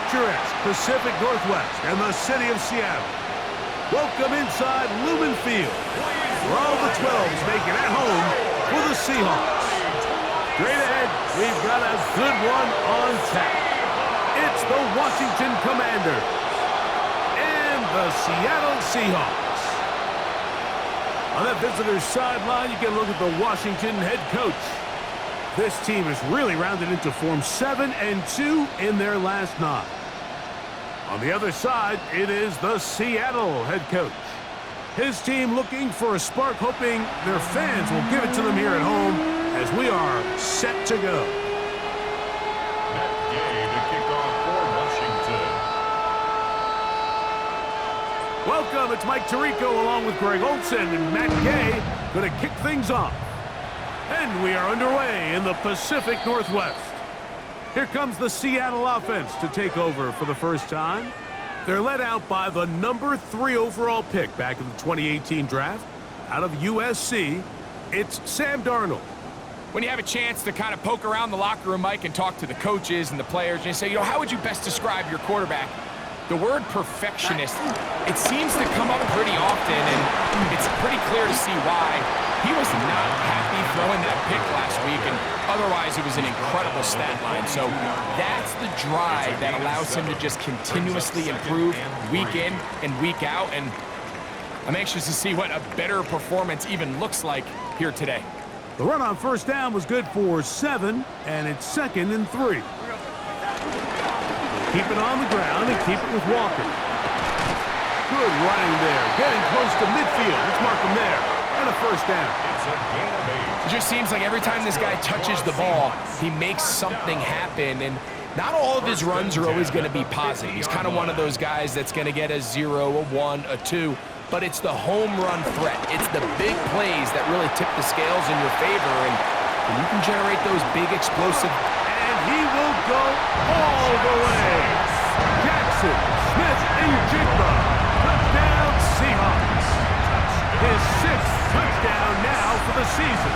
picturesque Pacific Northwest and the city of Seattle. Welcome inside Lumen Field, where all the 12s make it at home for the Seahawks. Straight ahead, we've got a good one on tap. It's the Washington Commanders and the Seattle Seahawks. On that visitor's sideline, you get a look at the Washington head coach. This team has really rounded into form 7-2 in their last 9. On the other side, it is the Seattle head coach. His team looking for a spark, hoping their fans will give it to them here at home as we are set to go. That game to kick off for Washington. Welcome, it's Mike Tirico along with Greg Olsen and Matt Gay going to kick things off. And we are underway in the Pacific Northwest. Here comes the Seattle offense to take over for the first time. They're led out by the number 3 overall pick back in the 2018 draft. Out of USC, it's Sam Darnold. When you have a chance to kind of poke around the locker room, Mike, and talk to the coaches and the players, and you say, how would you best describe your quarterback? The word perfectionist, it seems to come up pretty often, and it's pretty clear to see why. He was not happy throwing that pick last week, and otherwise it was an incredible stat line. So that's the drive that allows him to just continuously improve week in and week out, and I'm anxious to see what a better performance even looks like here today. The run on first down was good for 7, and it's 2nd and 3. Keep it on the ground and keep it with Walker. Good running there, getting close to midfield. Let's mark him there. And a first down. It just seems like every time this guy touches the ball, he makes something happen, and not all of his runs are always going to be positive. He's kind of one of those guys that's going to get a 0, a 1, a 2, but it's the home run threat. It's the big plays that really tip the scales in your favor, and when you can generate those big explosive. And he will go all the way. Jackson, Smith, and Jigba. Touchdown, Seahawks. His 6th touchdown now for the season.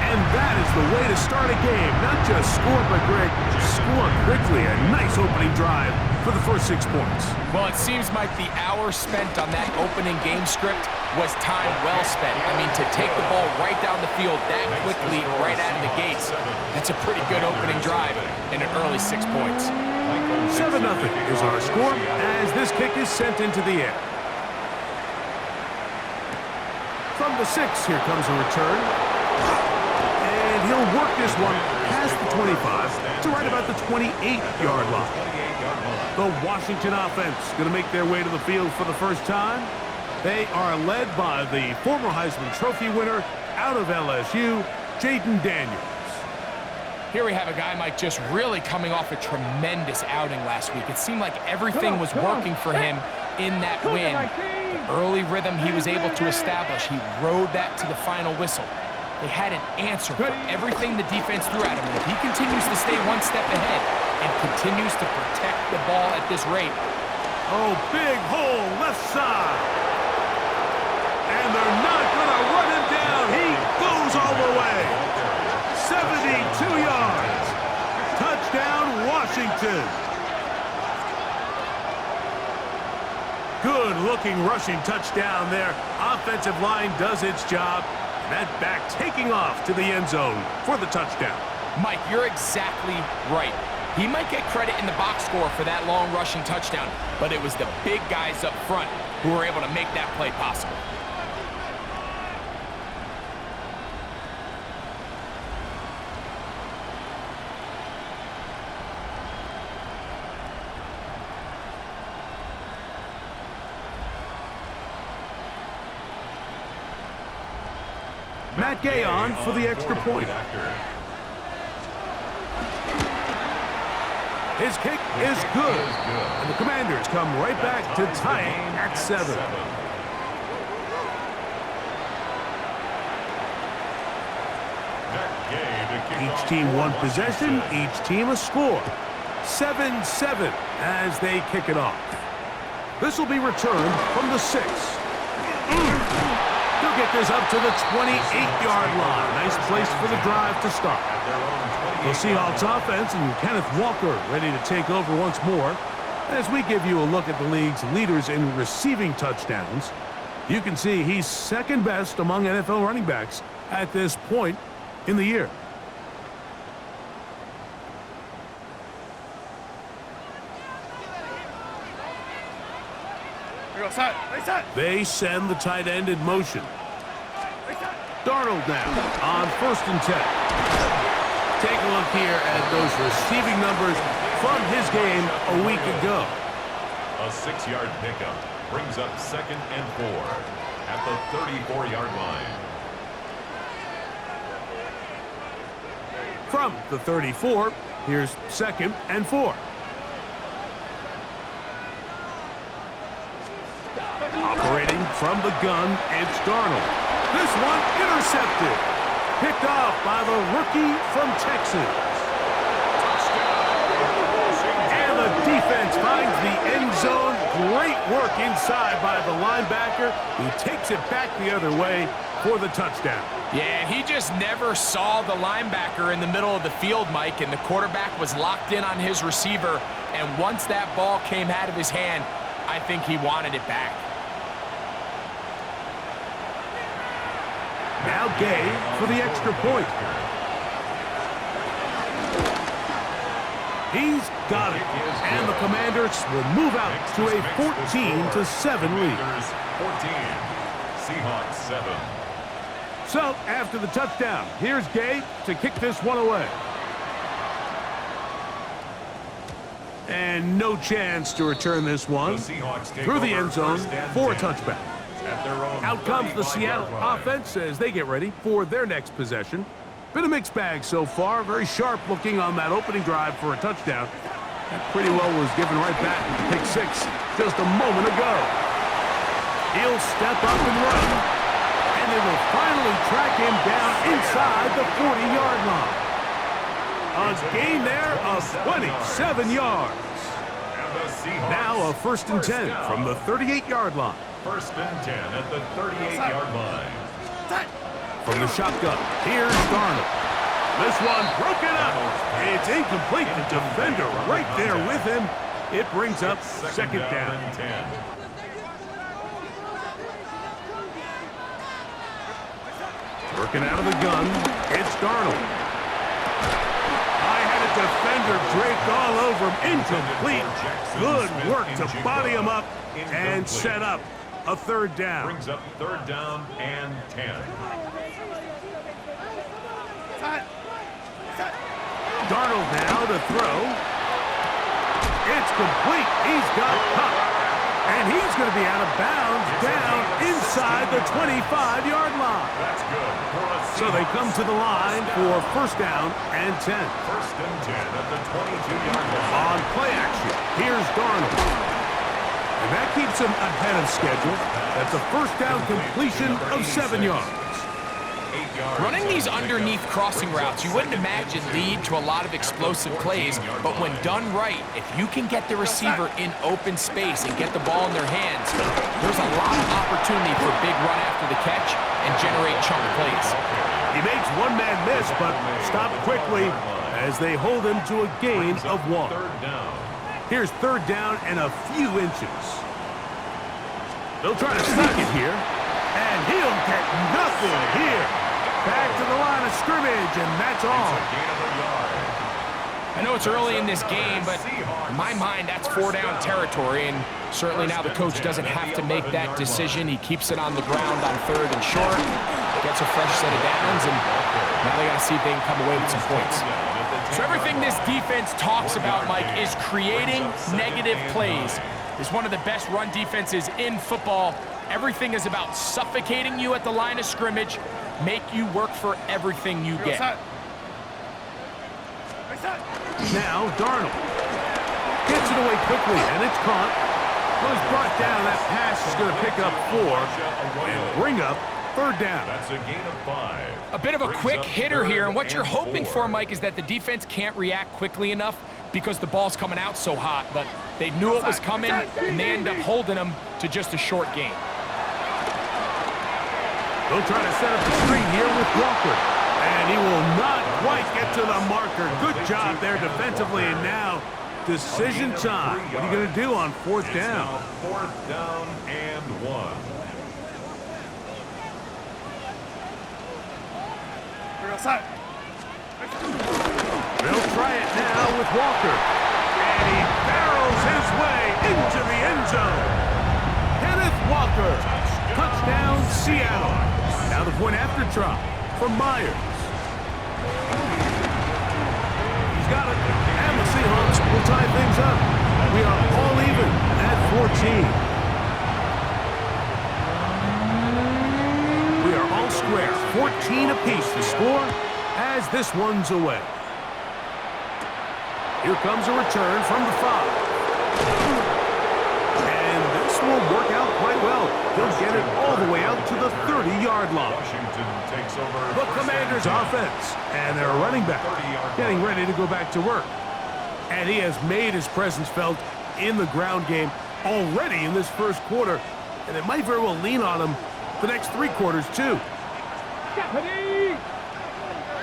And that is the way to start a game. Not just score, but Greg, score quickly. A nice opening drive for the first 6 points. Well, it seems like the hour spent on that opening game script was time well spent. I mean, to take the ball right down the field that quickly, right out of the gates, that's a pretty good opening drive and an early 6 points. 7-0 is our score as this kick is sent into the air. From the 6, here comes a return. And he'll work this one past the 25 to right about the 28-yard line. The Washington offense going to make their way to the field for the first time. They are led by the former Heisman Trophy winner out of LSU, Jaden Daniels. Here we have a guy, Mike, just really coming off a tremendous outing last week. It seemed like everything was working for him in that win. The early rhythm he was able to establish, he rode that to the final whistle. They had an answer for everything the defense threw at him. And if he continues to stay one step ahead and continues to protect the ball at this rate. Oh, big hole left side. And they're not going to run him down. He goes all the way. 72 yards. Touchdown, Washington. Good-looking rushing touchdown there. Offensive line does its job. That back taking off to the end zone for the touchdown. Mike, you're exactly right. He might get credit in the box score for that long rushing touchdown, but it was the big guys up front who were able to make that play possible. Matt Gay on for the extra point. His kick is good. And the Commanders come right back to tie it at 7. Each team one possession, each team a score. 7-7 as they kick it off. This will be returned from the 6. To get this up to the 28-yard line. Nice place for the drive to start. The Seahawks offense and Kenneth Walker ready to take over once more. As we give you a look at the league's leaders in receiving touchdowns, you can see he's second best among NFL running backs at this point in the year. They send the tight end in motion. Darnold now on 1st and 10. Take a look here at those receiving numbers from his game a week ago. A 6-yard pickup brings up 2nd and 4 at the 34-yard line. From the 34, here's 2nd and 4. Operating from the gun, it's Darnold. This one intercepted. Picked off by the rookie from Texas. And the defense finds the end zone. Great work inside by the linebacker, who takes it back the other way for the touchdown. Yeah, he just never saw the linebacker in the middle of the field, Mike, and the quarterback was locked in on his receiver. And once that ball came out of his hand, I think he wanted it back. Now Gay for the extra point. He's got it. And the Commanders will move out to a 14-7 lead. 14, Seahawks 7. So, after the touchdown, here's Gay to kick this one away. And no chance to return this one through the end zone for a touchback. Out comes the Seattle offense as they get ready for their next possession. Been a mixed bag so far. Very sharp looking on that opening drive for a touchdown. That pretty well was given right back with pick 6 just a moment ago. He'll step up and run. And they will finally track him down inside the 40-yard line. A gain there of 27 yards. Now a 1st and 10 from the 38-yard line. 1st and 10 at the 38-yard line. From the shotgun, here's Darnold. This one broken up. It's incomplete. The defender right there with him. It brings up 2nd down. And 10. Working out of the gun, it's Darnold. I had a defender draped all over him. Incomplete. Good work to body him up and set up a 3rd down. Brings up 3rd down and 10. Darnold now to throw. It's complete. He's got Cup. And he's going to be out of bounds down inside the 25-yard line. That's good. So they come to the line for 1st down and 10. 1st and 10 at the 22-yard line. On play action, here's Darnold. And that keeps him ahead of schedule. That's a 1st down completion of 7 yards. Running these underneath crossing routes, you wouldn't imagine lead to a lot of explosive plays, but when done right, if you can get the receiver in open space and get the ball in their hands, there's a lot of opportunity for a big run after the catch and generate chunk plays. He makes one man miss, but stopped quickly as they hold him to a gain of 1. Here's 3rd down and a few inches. They'll try to sneak it here, and he'll get nothing here. Back to the line of scrimmage, and that's all. I know it's early in this game, but in my mind, that's 4-down territory, and certainly now the coach doesn't have to make that decision. He keeps it on the ground on 3rd and short, gets a fresh set of downs, and now they got to see if they can come away with some points. So everything this defense talks about, Mike, is creating negative plays. It's one of the best run defenses in football. Everything is about suffocating you at the line of scrimmage, make you work for everything you get. Now Darnold gets it away quickly, and it's caught. Goes brought down. That pass is going to pick up 4 and bring up 3rd down. That's a gain of 5. A bit of a quick hitter here, and what you're hoping for, Mike, is that the defense can't react quickly enough because the ball's coming out so hot, but they knew it was coming, and they end up holding them to just a short gain. They'll try to set up the screen here with Walker. And he will not quite get to the marker. Good job there defensively. And now, decision time. What are you going to do on fourth down? Fourth down and 1. They'll try it now with Walker. And he barrels his way into the end zone. Kenneth Walker. Touchdown, Seattle. Now the point after try from Myers. He's got it. And the Seahawks will tie things up. We are all even at 14. We are all square. 14 apiece to score as this one's away. Here comes a return from the 5. And this will work out quite well. They'll get it all the way out to the 30-yard line. Washington takes over The Commanders' offense. And their running back getting ready to go back to work. And he has made his presence felt in the ground game already in this first quarter. And it might very well lean on him the next 3 quarters, too.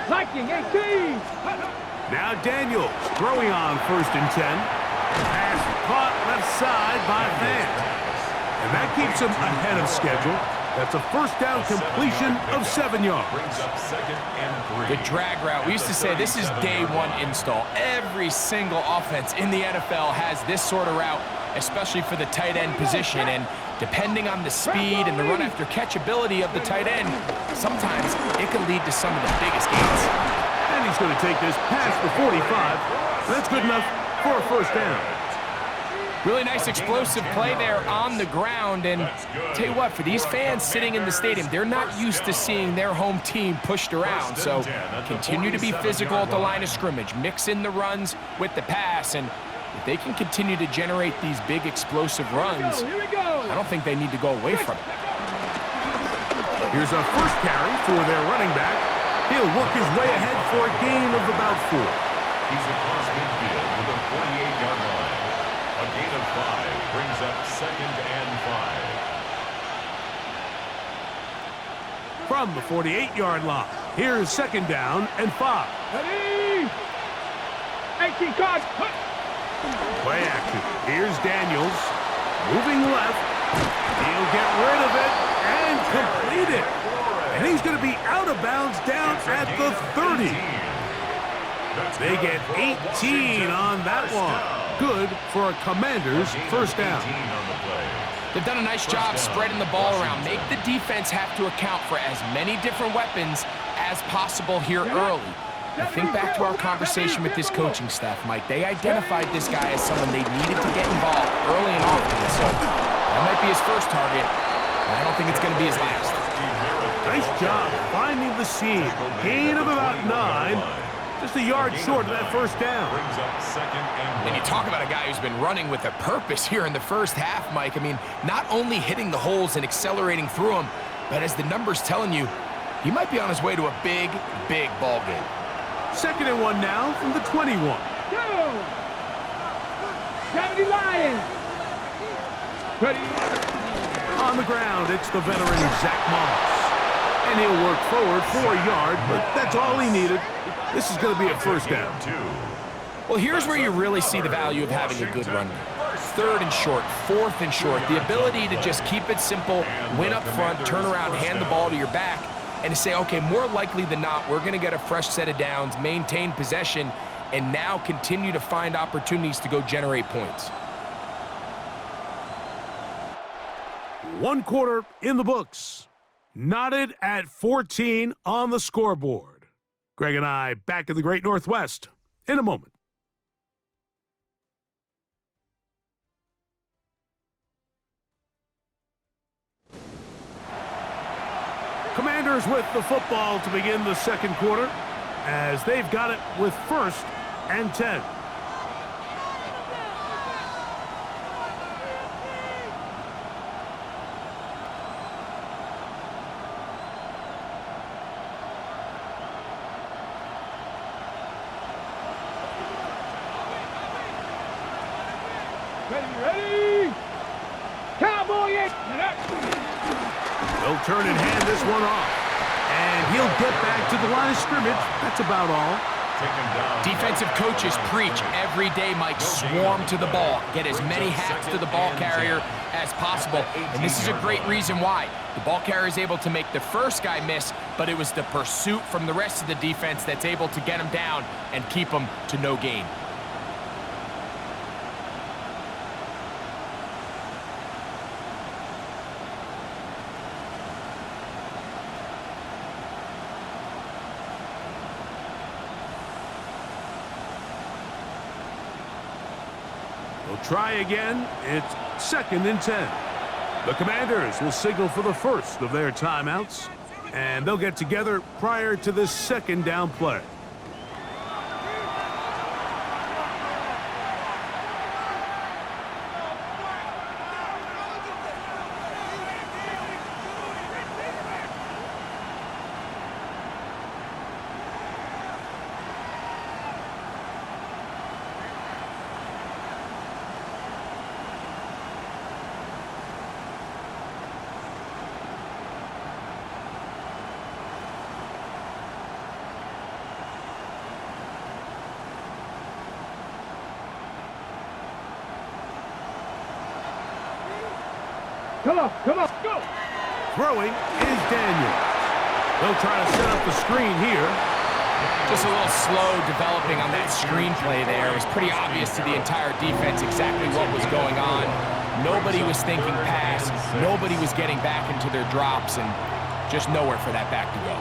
Liking 18. Now Daniels throwing on 1st and 10. Pass caught left side by Van. And that keeps him ahead of schedule. That's a first down completion of 7 yards. Brings up 2nd and 3. The drag route. We used to say this is day 1 install. Every single offense in the NFL has this sort of route, especially for the tight end position. And depending on the speed and the run after catch ability of the tight end, sometimes it can lead to some of the biggest gains. And he's going to take this past the 45. That's good enough for a first down. Really nice explosive play there on the ground. And tell you what, for these fans sitting in the stadium, they're not used to seeing their home team pushed around. So continue to be physical at the line of scrimmage. Mix in the runs with the pass. And if they can continue to generate these big explosive runs, I don't think they need to go away from it. Here's a first carry for their running back. He'll work his way ahead for a gain of about 4. He's across midfield with a 48-yard line. A gain of 5 brings up 2nd and 5. From the 48-yard line, here's 2nd down and 5. Ready. 18 cards. Play action. Here's Daniels. Moving left. He'll get rid of it and complete it. And he's going to be out of bounds down at the 30. They get 18 on that one. Good for a Commander's first down. They've done a nice job spreading the ball around. Make the defense have to account for as many different weapons as possible here early. Now think back to our conversation with this coaching staff, Mike. They identified this guy as someone they needed to get involved early and often. So that might be his first target, but I don't think it's going to be his last. Nice job finding the seam. Gain of about 9. Just a yard short of that first down. Brings up 2nd and 1. And you talk about a guy who's been running with a purpose here in the first half, Mike. I mean, not only hitting the holes and accelerating through them, but as the numbers telling you, he might be on his way to a big, big ball game. 2nd and 1 now from the 21. Go. 70 Lions. Ready. On the ground, it's the veteran Zach Moss. And he'll work forward for a yard, but that's all he needed. This is going to be a first down. Well, here's where you really see the value of having a good run. 3rd and short, 4th and short. The ability to just keep it simple, win up front, turn around, hand the ball to your back, and to say, okay, more likely than not, we're going to get a fresh set of downs, maintain possession, and now continue to find opportunities to go generate points. 1 quarter in the books. Knotted at 14 on the scoreboard. Greg and I back in the Great Northwest in a moment. Commanders with the football to begin the 2nd quarter as they've got it with 1st and 10. Ready. Cowboy. They'll turn and hand this one off. And he'll get back to the line of scrimmage. That's about all. Defensive coaches preach every day, Mike, swarm to the ball. Get as many hats to the ball carrier as possible. And this is a great reason why. The ball carrier is able to make the first guy miss, but it was the pursuit from the rest of the defense that's able to get him down and keep him to no gain. They'll try again. It's 2nd and 10. The Commanders will signal for the first of their timeouts, and they'll get together prior to this 2nd down play. Come on, go! Throwing is Daniels. They'll try to set up the screen here. Just a little slow developing on that screenplay there. It was pretty obvious to the entire defense exactly what was going on. Nobody was thinking pass. Nobody was getting back into their drops, and just nowhere for that back to go.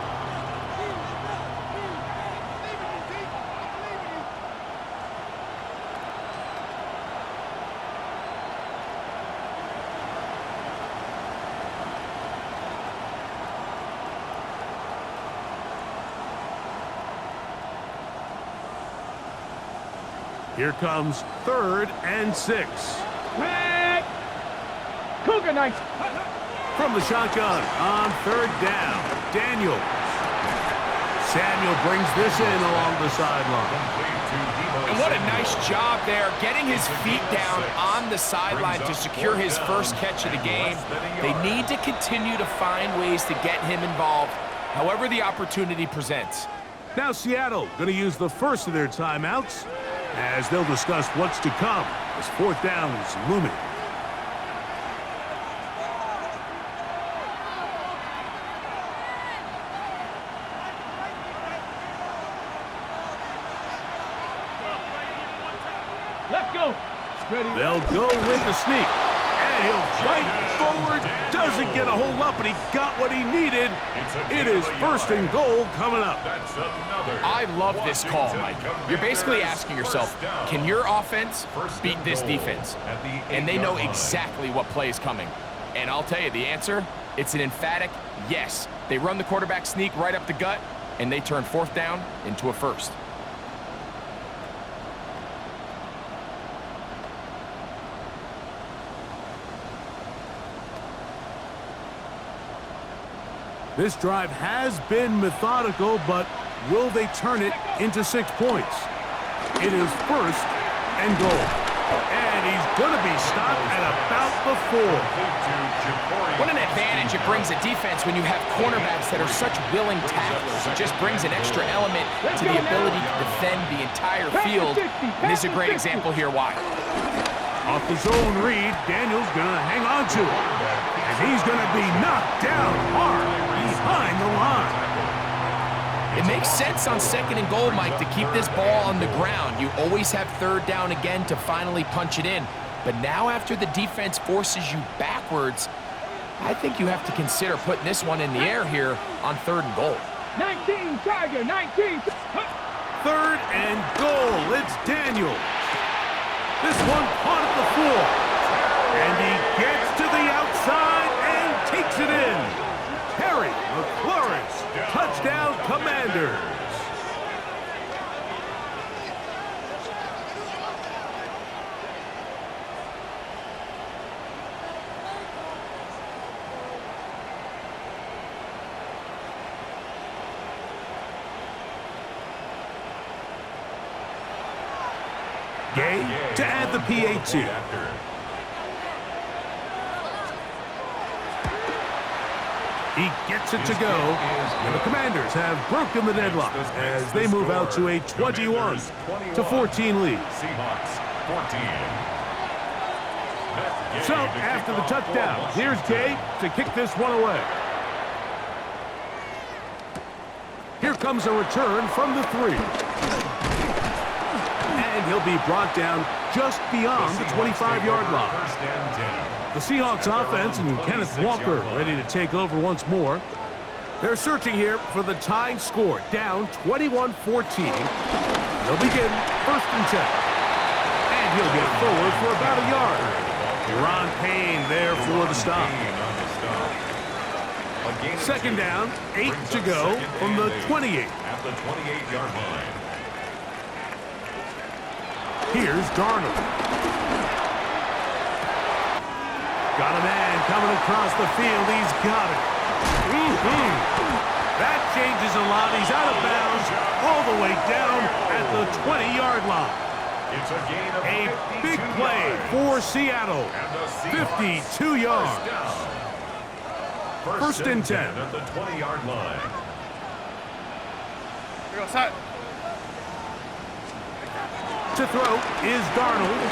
Here comes 3rd and 6. Red! Cougar Knights! From the shotgun on 3rd down, Daniels. Samuel brings this in along the sideline. And what a nice job there, getting his feet down on the sideline to secure his first catch of the game. They need to continue to find ways to get him involved, however the opportunity presents. Now Seattle going to use the first of their timeouts as they'll discuss what's to come as 4th down is looming. Let's go! Ready? They'll go with the sneak, and he'll fight forward. Doesn't get a hold up, but he got what he needed. It is 1st and goal coming up. I love this call, Mike. You're basically asking yourself, can your offense beat this defense? And they know exactly what play is coming. And I'll tell you the answer, it's an emphatic yes. They run the quarterback sneak right up the gut, and they turn 4th down into a 1st. This drive has been methodical, but will they turn it into 6 points? It is 1st and goal. And he's going to be stopped at about the 4. What an advantage it brings a defense when you have cornerbacks that are such willing tacklers. It just brings an extra element to the ability to defend the entire field. And this is a great example here why. Off the zone read, Daniels going to hang on to it. And he's going to be knocked down hard behind the line. It makes sense on 2nd and goal, Mike, to keep this ball on the ground. You always have 3rd down again to finally punch it in. But now after the defense forces you backwards, I think you have to consider putting this one in the air here on 3rd and goal. 19, Tiger, 19. 3rd and goal. It's Daniels. This one caught at the 4. And he gets to the outside and takes it in. Terry McLaurin, touchdown Commanders. Gay to add the PAT. He gets it to go, and the Commanders have broken the deadlock as they move out to a 21-14 lead. Seahawks 14. So, after the touchdown, here's Gay to kick this one away. Here comes a return from the 3. And he'll be brought down just beyond the 25-yard line. First and 10. The Seahawks offense and Kenneth Walker ready to take over once more. They're searching here for the tying score, down 21-14. They'll begin first and 10. And he'll get forward for about a yard. Ron Payne there for the stop. Second down, 8 to go from the 28. At the 28-yard line. Here's Darnold. Got a man coming across the field. He's got it. That changes a lot. He's out of bounds all the way down at the 20-yard line. It's a gain of A big play for Seattle. 52 yards. First and 10. At the 20-yard line. To throw is Darnold.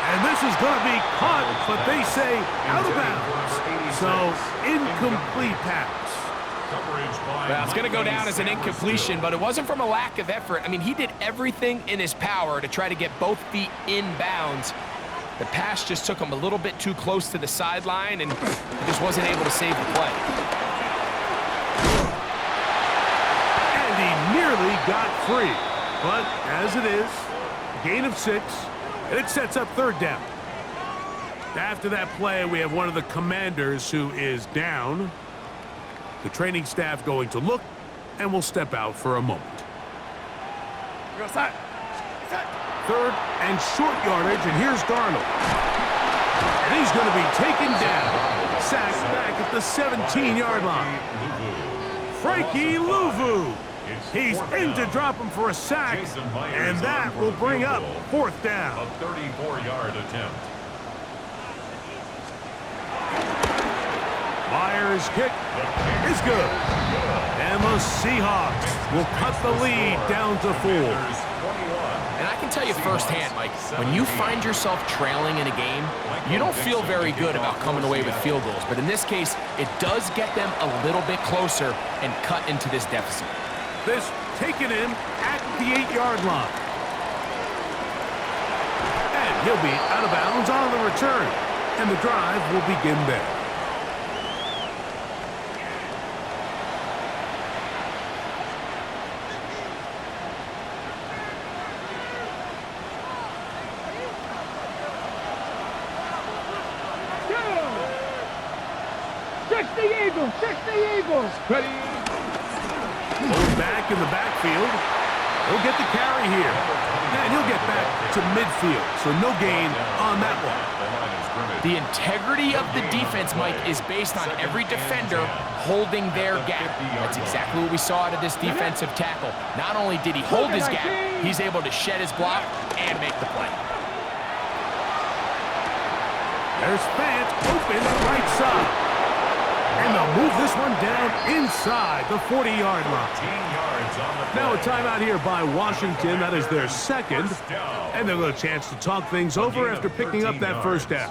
And this is going to be caught, but they say out of bounds. So, incomplete pass. Well, it's going to go down as an incompletion, but it wasn't from a lack of effort. I mean, he did everything in his power to try to get both feet in bounds. The pass just took him a little bit too close to the sideline, and he just wasn't able to save the play. And he nearly got free. But as it is, gain of 6. And it sets up third down. After that play, we have one of the Commanders who is down. The training staff going to look, and will step out for a moment. Third and short yardage, and here's Darnold. And he's going to be taken down. Sacked back at the 17-yard line. Frankie Louvu. He's in to drop him for a sack, and that will bring up fourth down. A 34-yard attempt. Myers' kick is good. And the Seahawks will cut the lead down to 4. And I can tell you firsthand, Mike, when you find yourself trailing in a game, you don't feel very good about coming away with field goals. But in this case, it does get them a little bit closer and cut into this deficit. This taken in at the 8-yard line. And he'll be out of bounds on the return. And the drive will begin there. Check the Eagles. Ready. Pulled back in the backfield. He'll get the carry here. And he'll get back to midfield. So no gain on that one. The integrity of the defense, Mike, is based on every defender holding their gap. That's exactly what we saw out of this defensive tackle. Not only did he hold his gap, he's able to shed his block and make the play. There's Fant open right side. And they'll move this one down inside the 40-yard line. Now a timeout here by Washington. That is their second. And they'll get a chance to talk things over after picking up that first down.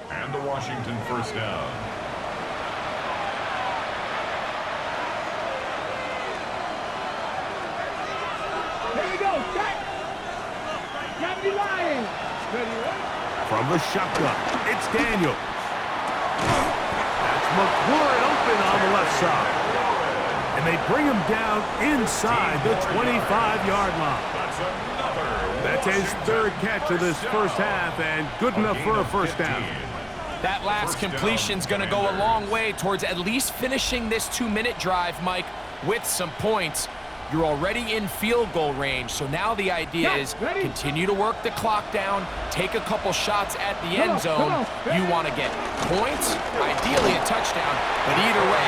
And the Washington first down. Here we go. Check. Gravity Lions. Ready, right? From the shotgun, it's Daniels. McLaurin open on the left side. And they bring him down inside the 25-yard line. That's his third catch of this first half, and good enough for a first down. That last completion's going to go a long way towards at least finishing this 2-minute drive, Mike, with some points. You're already in field goal range, so now the idea is continue to work the clock down, take a couple shots at the end zone. You want to get points, ideally a touchdown, but either way,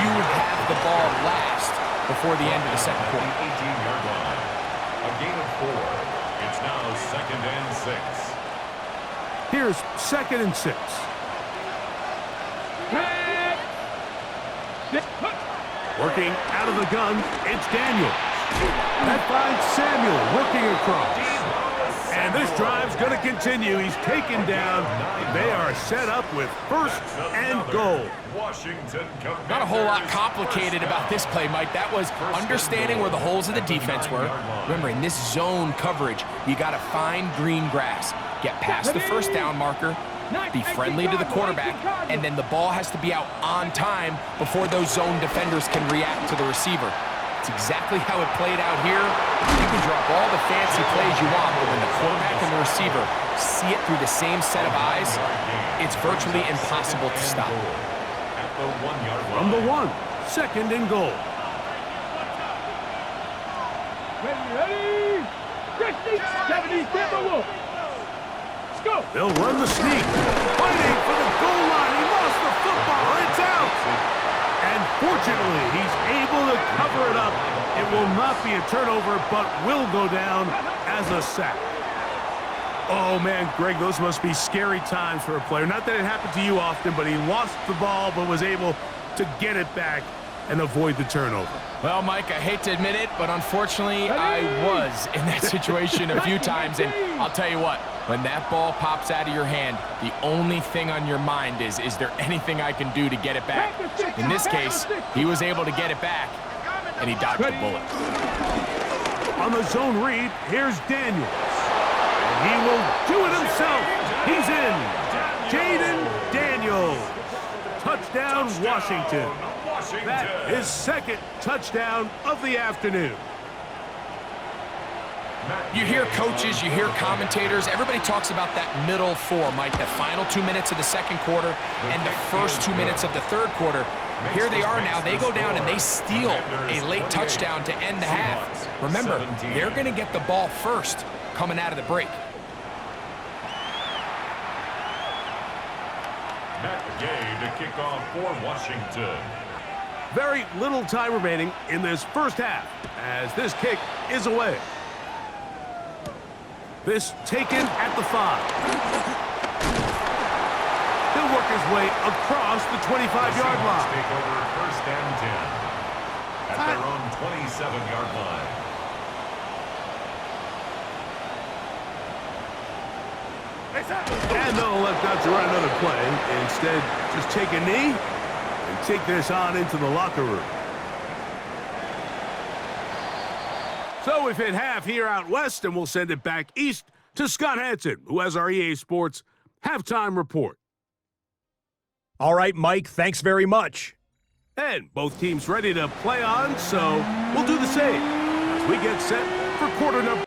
you have the ball last before the end of the second quarter. 18-yard line. A gain of 4. It's now second and 6. Here's 2nd and 6. Working out of the gun, it's Daniels. That finds Samuel working across. And this drive's going to continue. He's taken down. They are set up with 1st and goal. Not a whole lot complicated about this play, Mike. That was understanding where the holes of the defense were. Remember, in this zone coverage, you got to find green grass. Get past the 1st down marker, be friendly to the quarterback, and then the ball has to be out on time before those zone defenders can react to the receiver. It's exactly how it played out here. You can drop all the fancy plays you want, but when the quarterback and the receiver see it through the same set of eyes, it's virtually impossible to stop. From the 1, 2nd and goal. Ready? 60, 70, Timberwolves. Let's go. They'll run the sneak. Fighting for the goal line. He lost the football. It's out. And fortunately, he's able to cover it up. It will not be a turnover, but will go down as a sack. Oh, man, Greg, those must be scary times for a player. Not that it happened to you often, but he lost the ball but was able to get it back and avoid the turnover. Well, Mike, I hate to admit it, but unfortunately, I was in that situation a few times, and I'll tell you what, when that ball pops out of your hand, the only thing on your mind is there anything I can do to get it back? In this case, he was able to get it back, and he dodged the bullet. On the zone read, here's Daniels. And he will do it himself. He's in. Jaden Daniels. Touchdown, Washington. That is 2nd touchdown of the afternoon. You hear coaches, you hear commentators, everybody talks about that middle 4, Mike, the final 2 minutes of the 2nd quarter and the first 2 minutes of the 3rd quarter. Here they are now. They go down and they steal a late touchdown to end the half. Remember, they're going to get the ball first coming out of the break. Matt Gay to kick off for Washington. Very little time remaining in this first half as this kick is away. This taken at the 5. He'll work his way across the 25-yard line. Take over 1st and 10 at their own 27-yard line. And they'll elect not to run another play. Instead, just take a knee and take this on into the locker room. So we've hit half here out west, and we'll send it back east to Scott Hansen, who has our EA Sports halftime report. All right, Mike, thanks very much. And both teams ready to play on, so we'll do the same as we get set for quarter number.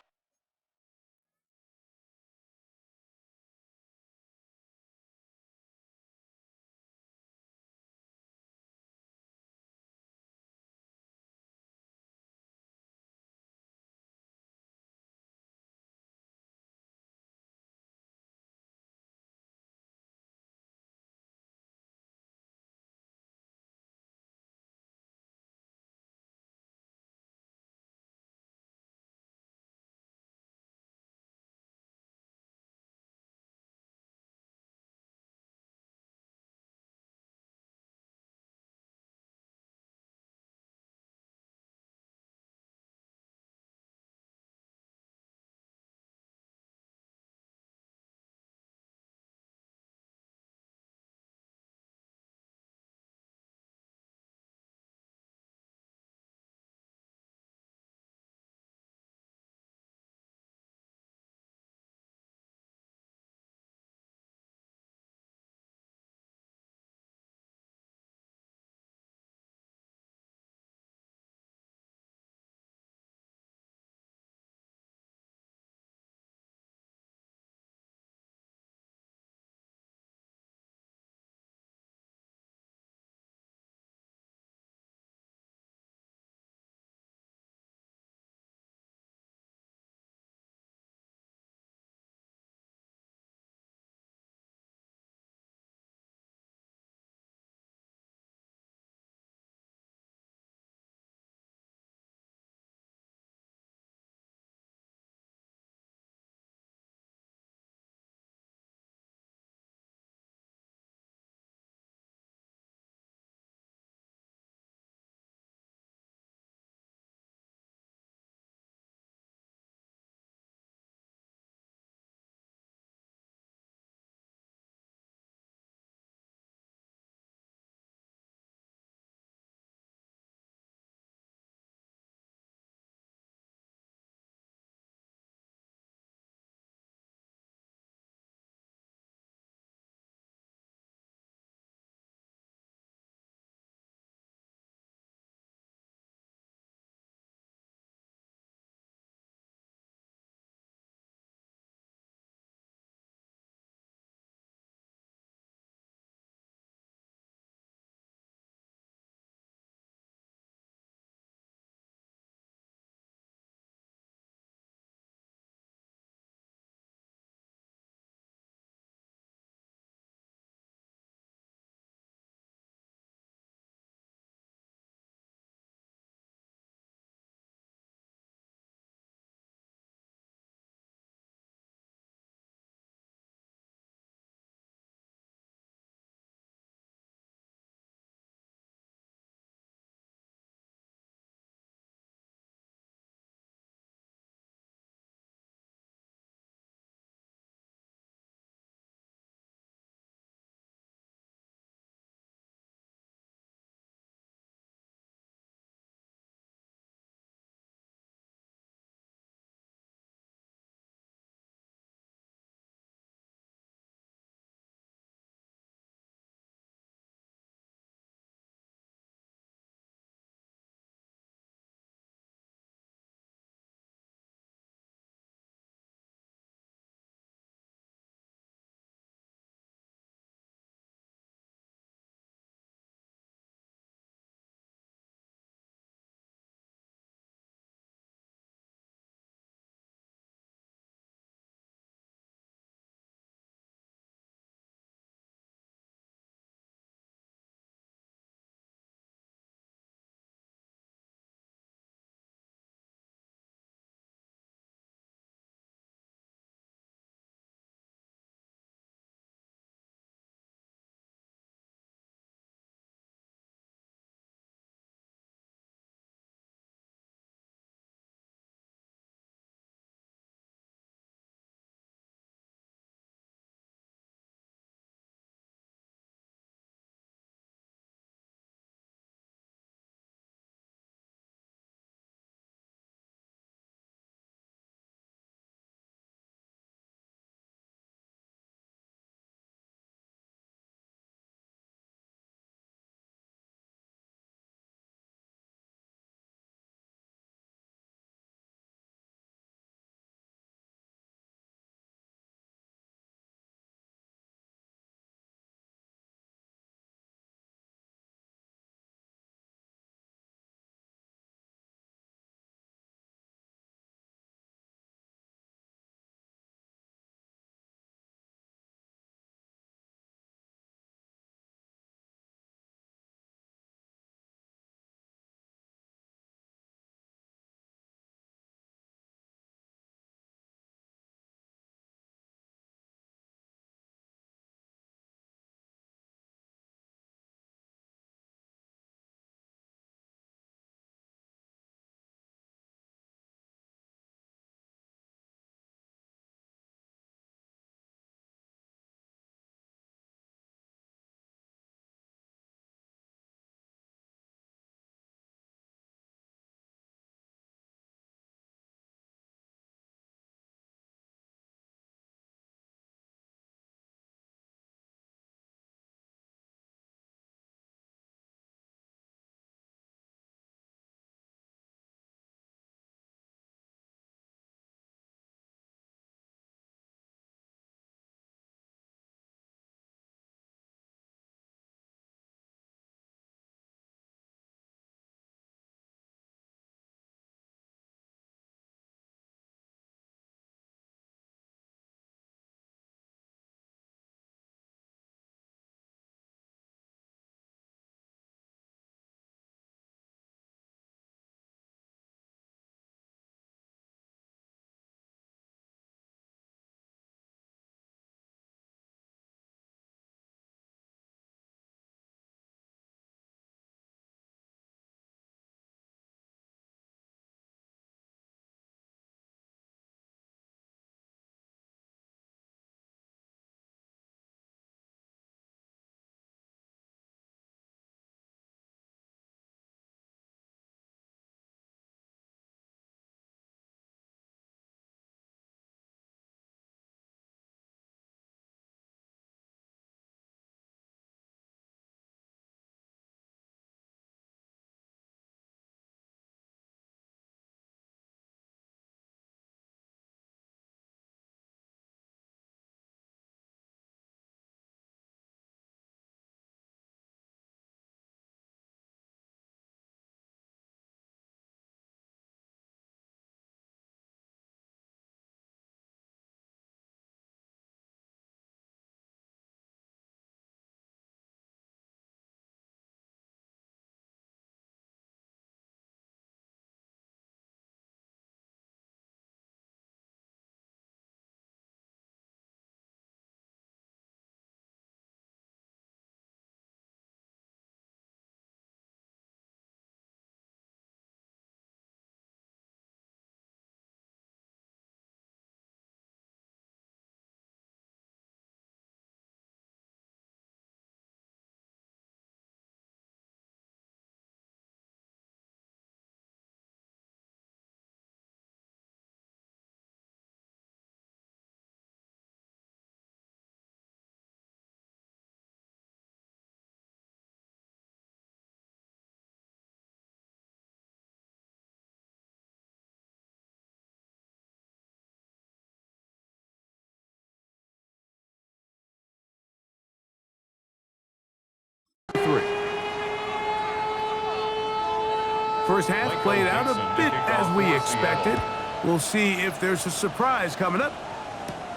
First half played out a bit as we expected. We'll see if there's a surprise coming up.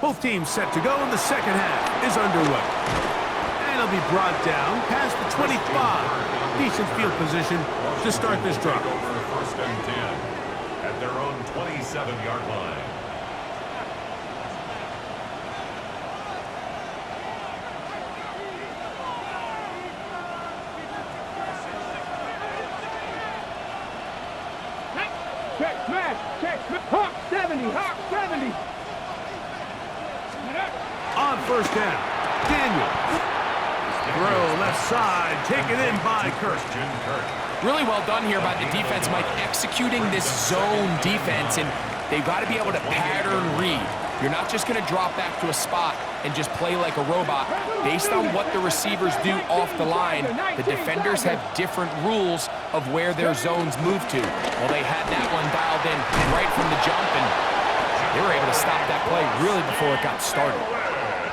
Both teams set to go, and the second half is underway. And it'll be brought down past the 25. Decent field position to start this drive. First and 10 at their own 27-yard line. Check smash. Hawk 70. Hawk 70. On first down, Daniel. Throw left side, taken in by Kirk. Really well done here by the defense, Mike, executing this zone defense, and they've got to be able to pattern read. You're not just going to drop back to a spot and just play like a robot. Based on what the receivers do off the line, the defenders have different rules of where their zones move to. Well, they had that one dialed in right from the jump, and they were able to stop that play really before it got started.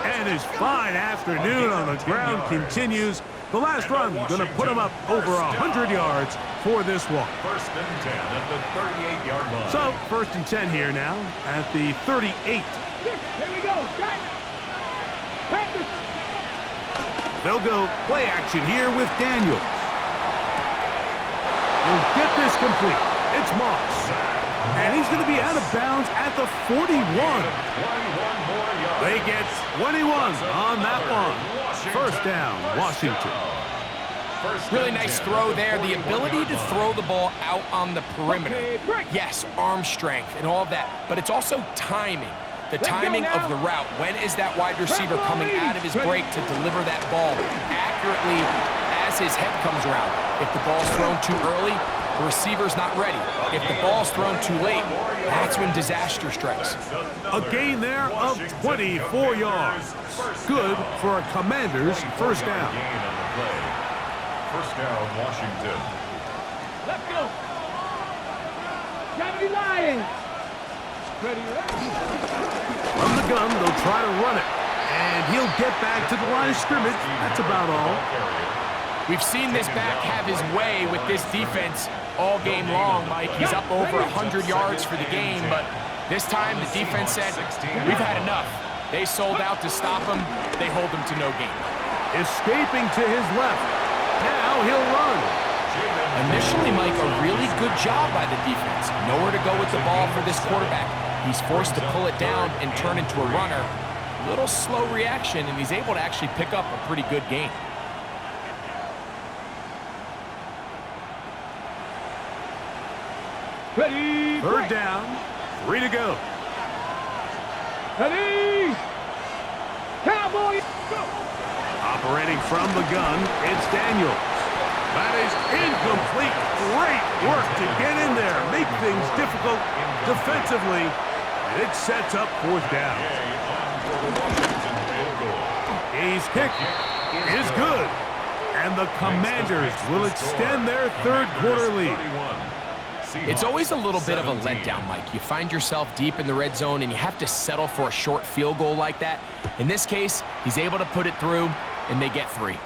And his fine afternoon on the ground continues. The last run going to put him up over 100 yards for this one. First and 10 at the 38-yard line. So, first and 10 here now at the 38. Here we go. They'll go play action here with Daniels. He'll get this complete. It's Moss. And he's going to be out of bounds at the 41. 21 more yards. They get 21 on that one. First down, Washington. Really nice throw there. The ability to throw the ball out on the perimeter. Yes, arm strength and all of that, but it's also timing. The timing of the route. When is that wide receiver coming out of his break to deliver that ball accurately as his head comes around? If the ball's thrown too early, the receiver's not ready. If the ball's thrown too late, that's when disaster strikes. A gain there of 24 yards. Good for a Commander's first down. First down, Washington. Let's go. Gravity Lions. Ready. From the gun, they'll try to run it. And he'll get back to the line of scrimmage. That's about all. We've seen this back have his way with this defense all game long, Mike. He's up over 100 yards for the game, but this time the defense said, we've had enough. They sold out to stop him. They hold him to no gain. Escaping to his left. Now he'll run. Initially, Mike, a really good job by the defense. Nowhere to go with the ball for this quarterback. He's forced to pull it down and turn into a runner. A little slow reaction, and he's able to actually pick up a pretty good gain. Ready. Third down, 3 to go. Ready. Cowboy. Go. Operating from the gun, it's Daniels. That is incomplete. Great work to get in there, make things difficult defensively, and it sets up fourth down. His kick is good, and the Commanders will extend their third quarter lead. It's always a little bit of a letdown, Mike. You find yourself deep in the red zone, and you have to settle for a short field goal like that. In this case, he's able to put it through, and they get 3.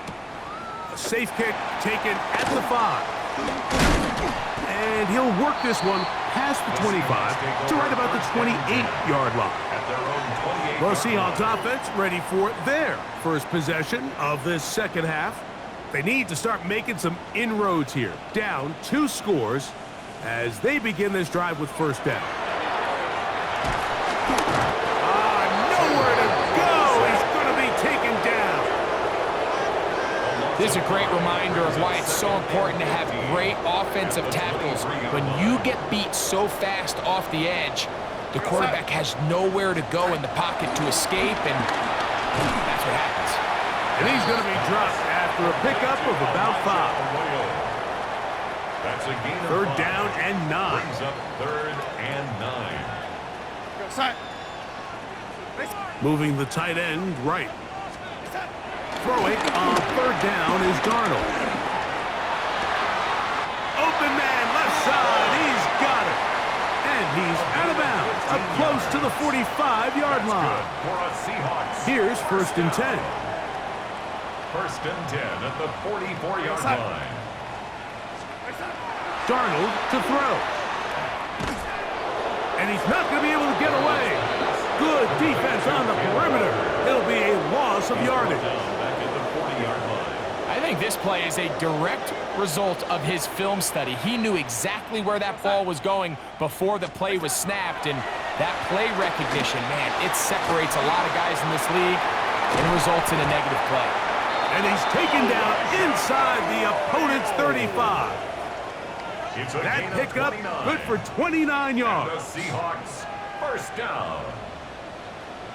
A safe kick taken at the 5. And he'll work this one past the 25 to right about the 28-yard line. The Seahawks offense ready for their first possession of this second half. They need to start making some inroads here. Down 2 scores as they begin this drive with first down. Nowhere to go. He's going to be taken down. This is a great reminder of why it's so important to have great offensive tackles. When you get beat so fast off the edge, the quarterback has nowhere to go in the pocket to escape, and that's what happens. And he's going to be dropped after a pickup of about 5. That's a gain of 3rd 5. down and 9. Brings up 3rd and 9. Moving the tight end right. Throwing on 3rd down is Darnold. Open man, left side, he's got it. And he's out of bounds, up close to the 45-yard line. For a Seahawks. Here's 1st and 10. 1st and 10 at the 44-yard line. Darnold to throw. And he's not going to be able to get away. Good defense on the perimeter. It'll be a loss of yardage. Back at the 40-yard line. I think this play is a direct result of his film study. He knew exactly where that ball was going before the play was snapped, and that play recognition, man, it separates a lot of guys in this league and results in a negative play. And he's taken down inside the opponent's 35. It's a That gain of pickup 29. good for 29 yards. The Seahawks first down.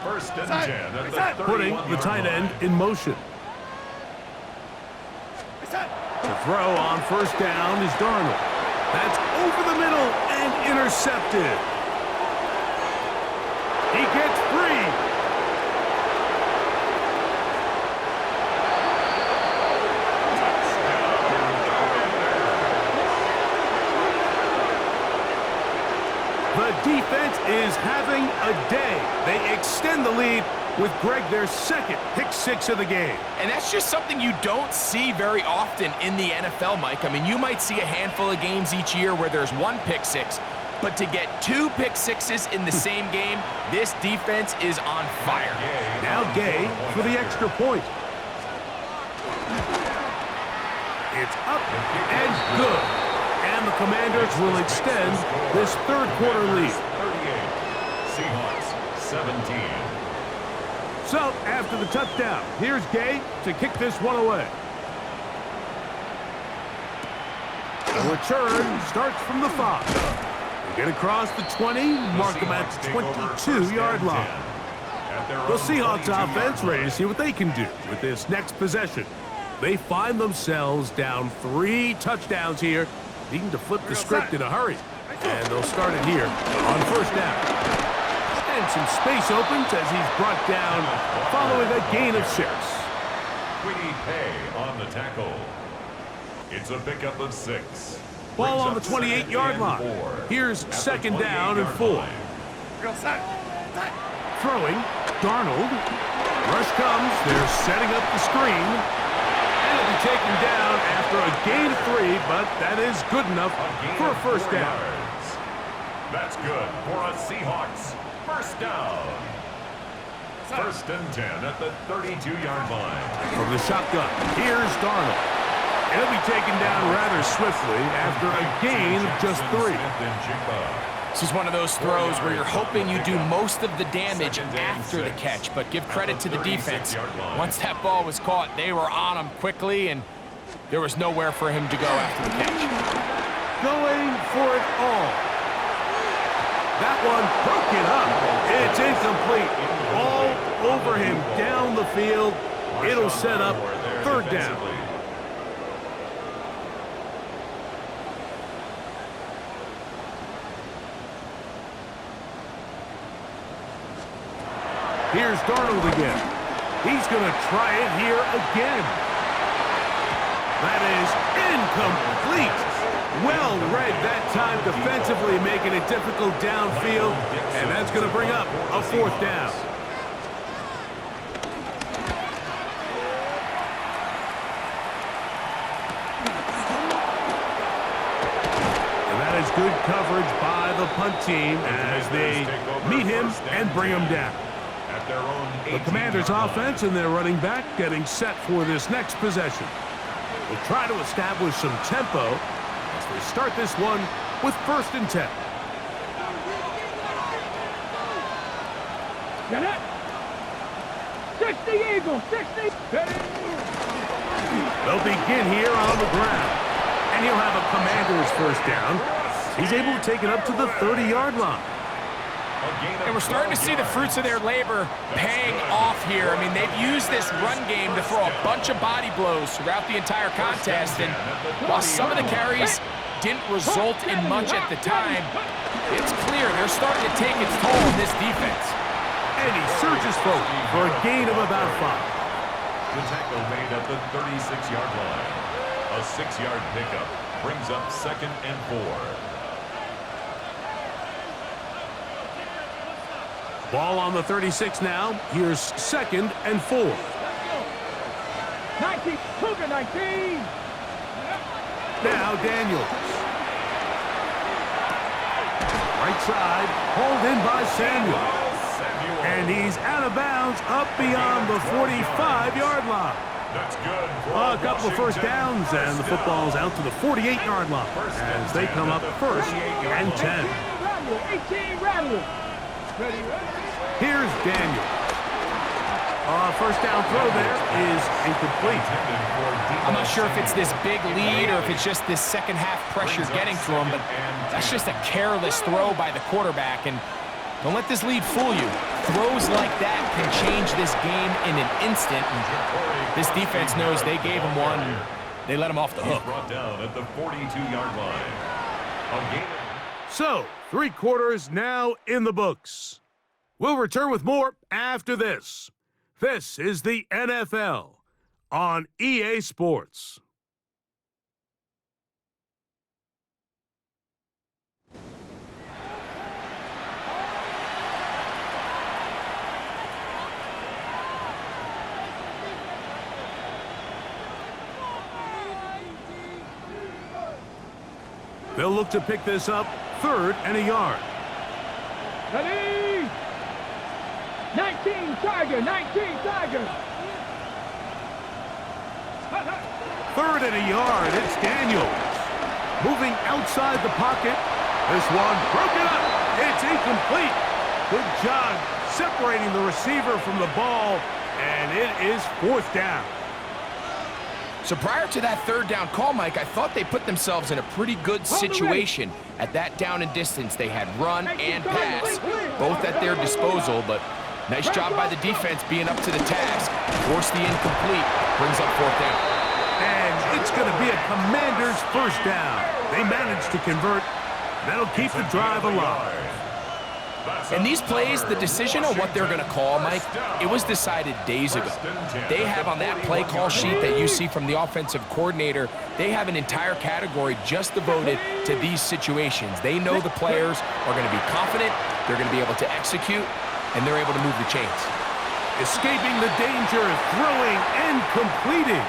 First and 10 at the 31-yard Putting the tight end in motion. To throw on first down is Darnold. That's over the middle and intercepted. He gets free. The defense is having a day. They extend the lead with Greg their second pick-6 of the game. And that's just something you don't see very often in the NFL, Mike. I mean, you might see a handful of games each year where there's one pick-6, but to get 2 pick-6s in the same game, this defense is on fire. Now Gay for the extra point. It's up and good. And the Commanders will extend this third quarter lead. 38. Seahawks 17. So, after the touchdown, here's Gay to kick this one away. The return starts from the 5. They get across the 20, mark them at the 22-yard line. The Seahawks offense ready to see what they can do with this next possession. They find themselves down 3 touchdowns here, needing to flip the script in a hurry. And they'll start it here on first down. And some space opens as he's brought down following a gain of 6. Quiddy Pay on the tackle. It's a pickup of 6. Ball on the Brings up 28-yard line. second and 4. Here's At the second down and 28-yard 4. line. Throwing, Darnold. Rush comes, they're setting up the screen. And it'll be taken down after a gain of 3, but that is good enough Gain for a of first 4 down. yards. That's good for a Seahawks first down. First and 10 at the 32-yard line. From the shotgun, here's Darnold. And he'll be taken down rather swiftly after a gain of just 3. This is one of those throws where you're hoping you do most of the damage after the catch, but give credit to the defense. Once that ball was caught, they were on him quickly, and there was nowhere for him to go after the catch. Going for it all. That one broken up. It's incomplete. All over him down the field. It'll set up third down. Here's Darnold again. He's going to try it here again. That is incomplete. Well read that time defensively, making it difficult downfield, and that's going to bring up a fourth down. And that is good coverage by the punt team as they meet him and bring him down. The Commanders' offense and their running back getting set for this next possession. We'll try to establish some tempo as they start this one with first and 10. Get it? 60 Eagles, 60. They'll begin here on the ground. And he'll have a Commanders first down. He's able to take it up to the 30-yard line. And we're starting to see the fruits of their labor paying off here. I mean, they've used this run game to throw a bunch of body blows throughout the entire contest. And while some of the carries didn't result in much at the time, it's clear they're starting to take its toll on this defense. And he surges forward for a gain of about 5. The tackle made at the 36-yard line. A 6-yard pickup brings up second and 4. Ball on the 36 now. Here's second and 4. 19, Cougar 19. Now Daniels. Right side, hauled in by Samuel. And he's out of bounds up beyond the 45-yard line. That's good. A couple of first downs, and the football's out to the 48-yard line as they come up first and 10. 18 rattle. Here's Daniel. First down throw there is incomplete. I'm not sure if it's this big lead or if it's just this second half pressure getting to him, but that's just a careless throw by the quarterback. And don't let this lead fool you. Throws like that can change this game in an instant. And this defense knows they gave him one. They let him off the hook. Brought down at the 42-yard line. So, 3 quarters now in the books. We'll return with more after this. This is the NFL on EA Sports. They'll look to pick this up 3rd and a yard. Ready? 19 Tiger, 19 Tiger. 3rd and a yard. It's Daniels. Moving outside the pocket. This one broken up. It's incomplete. Good job separating the receiver from the ball, and it is 4th down. So prior to that 3rd down call, Mike, I thought they put themselves in a pretty good situation. At that down and distance, they had run and pass, both at their disposal, but nice job by the defense being up to the task. Force the incomplete, brings up 4th down. And it's going to be a Commander's first down. They managed to convert. That'll keep the drive alive. In these plays, the decision on what they're going to call, Mike, it was decided days ago. They have on that play call sheet that you see from the offensive coordinator, they have an entire category just devoted to these situations. They know the players are going to be confident, they're going to be able to execute, and they're able to move the chains. Escaping the danger, throwing and completing.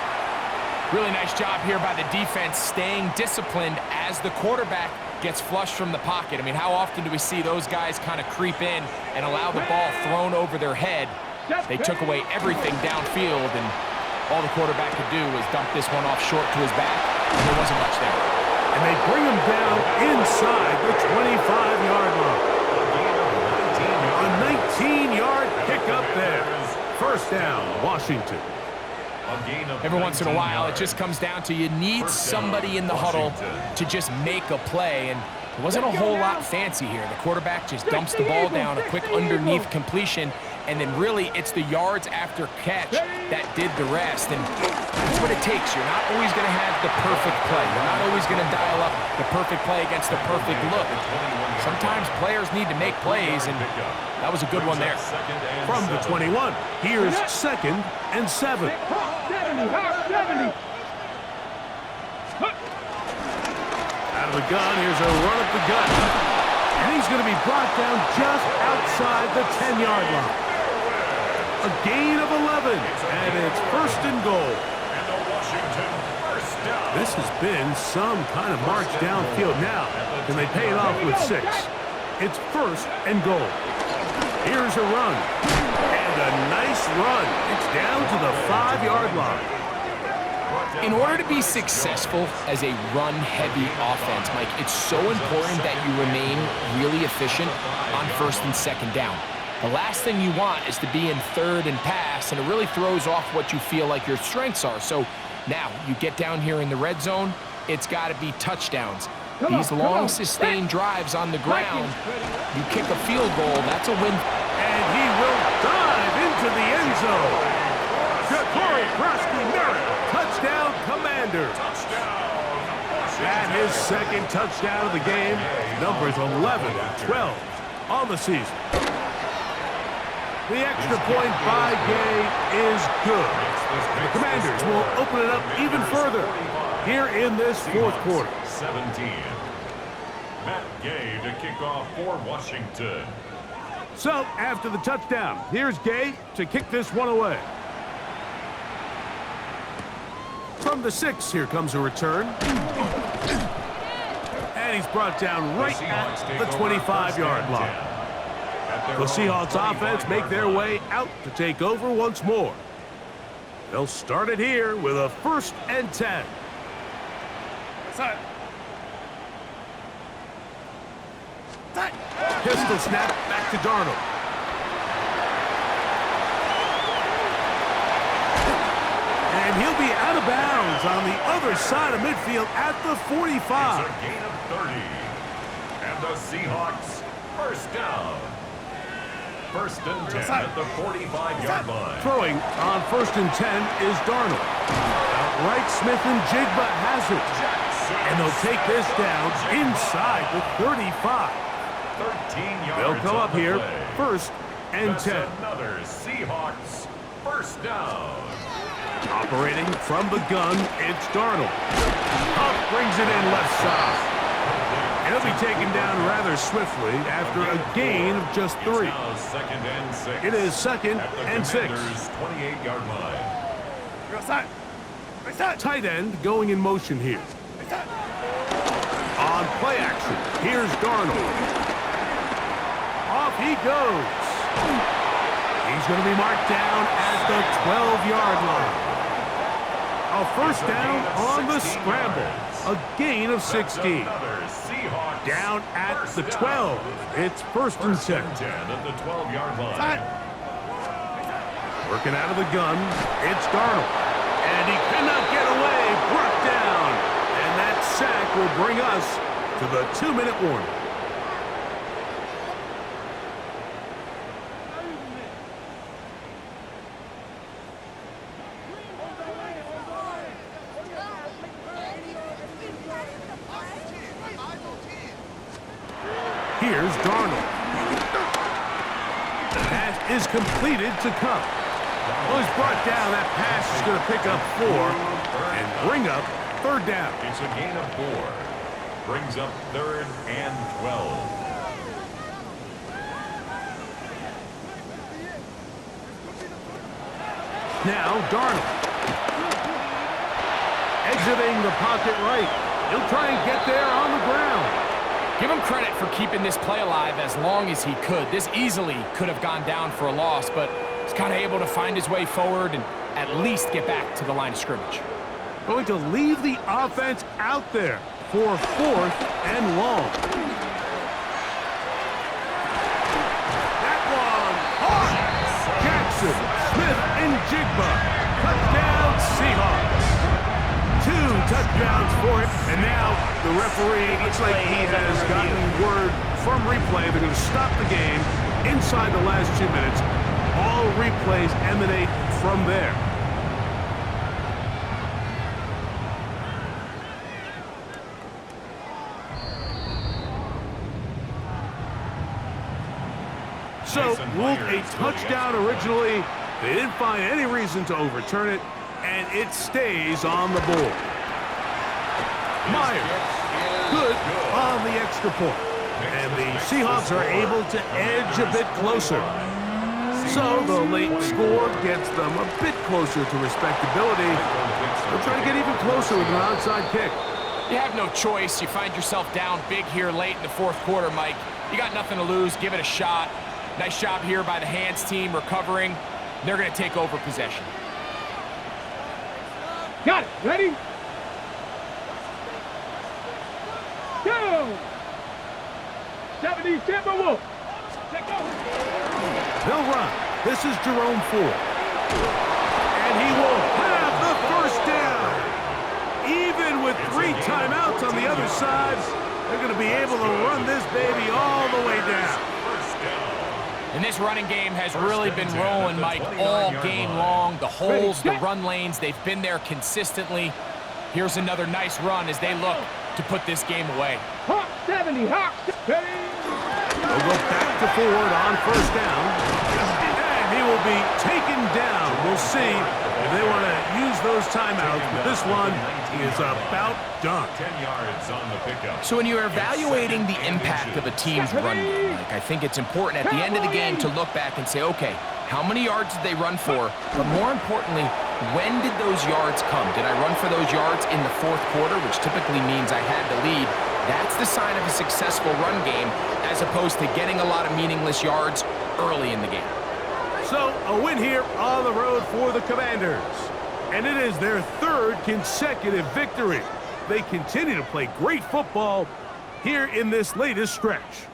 Really nice job here by the defense, staying disciplined as the quarterback gets flushed from the pocket. I mean, how often do we see those guys kind of creep in and allow the ball thrown over their head? They took away everything downfield, and all the quarterback could do was dump this one off short to his back, and there wasn't much there. And they bring him down inside the 25-yard line. A 19-yard pickup there. First down, Washington. Every once in a while, it just comes down to you need somebody in the huddle to just make a play, and there wasn't a whole lot fancy here. The quarterback just dumps the ball down, a quick underneath completion, and then really it's the yards after catch that did the rest, and that's what it takes. You're not always going to have the perfect play. You're not always going to dial up the perfect play against the perfect look. Sometimes players need to make plays, and that was a good one there. From the 21, here's 2nd and 7. 70, 70. Out of the gun, here's a run up the gut. And he's going to be brought down just outside the 10-yard line. A gain of 11, and it's 1st and goal. This has been some kind of march downfield now. Can they pay it off with 6? It's 1st and goal. Here's a run, and a nice run. It's down to the 5-yard line. In order to be successful as a run-heavy offense, Mike, it's so important that you remain really efficient on 1st and 2nd down. The last thing you want is to be in 3rd and pass, and it really throws off what you feel like your strengths are. So now you get down here in the red zone, it's got to be touchdowns. These long, sustained drives on the ground, you kick a field goal, that's a win. And he will dive into the end zone. Corey Krosky-Merritt, touchdown, Commander. And his 2nd touchdown of the game, numbers 11 and 12 on the season. The extra point by Gay is good. The Commanders will open it up even further here in this 4th quarter. 17. Matt Gay to kick off for Washington. So, after the touchdown, here's Gay to kick this one away. From the 6, here comes a return. And And he's brought down right at the 25-yard line. The Seahawks offense make their way out to take over once more. They'll start it here with a 1st and 10. Pistol snap back to Darnold. And he'll be out of bounds on the other side of midfield at the 45. It's a gain of 30. And the Seahawks, 1st down. 1st and 10 at the 45-yard line. Throwing on 1st and 10 is Darnold. Outright Smith and Jigba has it. And they'll take this down inside the 35. 13 yards. They'll come up here, play. 1st and That's 10. another Seahawks 1st down. Operating from the gun, it's Darnold. Up brings it in left side. And he'll be taken down rather swiftly after a gain of just 3. It's now 2nd and 6. It is 2nd and 6. 28-yard line. Tight end going in motion here. On play action, here's Darnold. Off he goes. He's going to be marked down at the 12-yard line. A 1st down on the scramble. A gain of 16. Down at the 12. It's 1st and 10. At the 12-yard line. Working out of the gun, it's Darnold. And he cannot get away. Brought down. And that sack will bring us to the 2-minute warning. Here's Darnold. Pass is completed to Cup. Well, he's brought down. That pass is going to pick up 4 and bring up 3rd down. It's a gain of 4. Brings up 3rd and 12. Now Darnold. Exiting the pocket right. He'll try and get there on the ground. Give him credit for keeping this play alive as long as he could. This easily could have gone down for a loss, but he's kind of able to find his way forward and at least get back to the line of scrimmage. Going to leave the offense out there for 4th and long. That one, hard. Jackson, Smith, and Jigba. Touchdown, Seahawks. 2 touchdowns for him, and now the referee, looks like he has gotten word from replay. They're going to stop the game inside the last 2 minutes. All replays emanate from there. So, ruled a touchdown originally. They didn't find any reason to overturn it, and it stays on the board. Myers, good on the extra point. And the Seahawks are able to edge a bit closer. So the late score gets them a bit closer to respectability. They'll try to get even closer with an onside kick. You have no choice. You find yourself down big here late in the 4th quarter, Mike. You got nothing to lose. Give it a shot. Nice job here by the hands team recovering. They're going to take over possession. Got it. Ready? Go! 70 Timberwolves. Take over. They'll run. This is Jerome Ford. And he will have the 1st down. Even with 3 timeouts on the other side, they're going to be able to run this baby all the way down. And this running game has really been rolling, Mike, all game long. The holes, the run lanes, they've been there consistently. Here's another nice run as they look to put this game away. Hawk 70, Hawk 70. They'll go back to Ford on 1st down. And he will be taken down. We'll see if they want to use those timeouts. But this one is about done. 10 yards on the pickup. So when you're evaluating the impact of a team's run game, Mike, I think it's important at the end of the game to look back and say, okay, how many yards did they run for? But more importantly, when did those yards come? Did I run for those yards in the 4th quarter, which typically means I had the lead? That's the sign of a successful run game as opposed to getting a lot of meaningless yards early in the game. So, a win here on the road for the Commanders. And it is their third consecutive victory. They continue to play great football here in this latest stretch.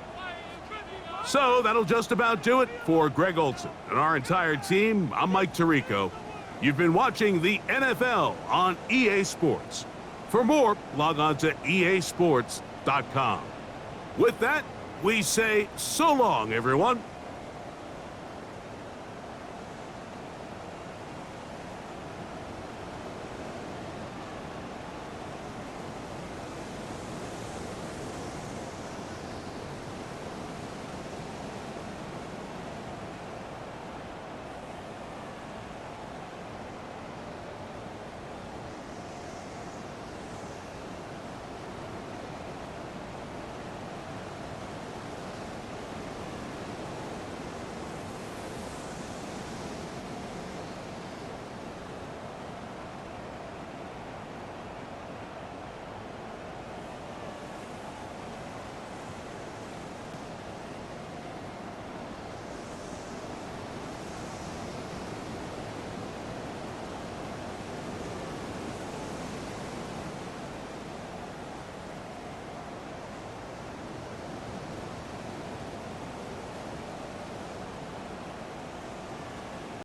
So, that'll just about do it for Greg Olson and our entire team. I'm Mike Tirico. You've been watching the NFL on EA Sports. For more, log on to easports.com. With that, we say so long, everyone.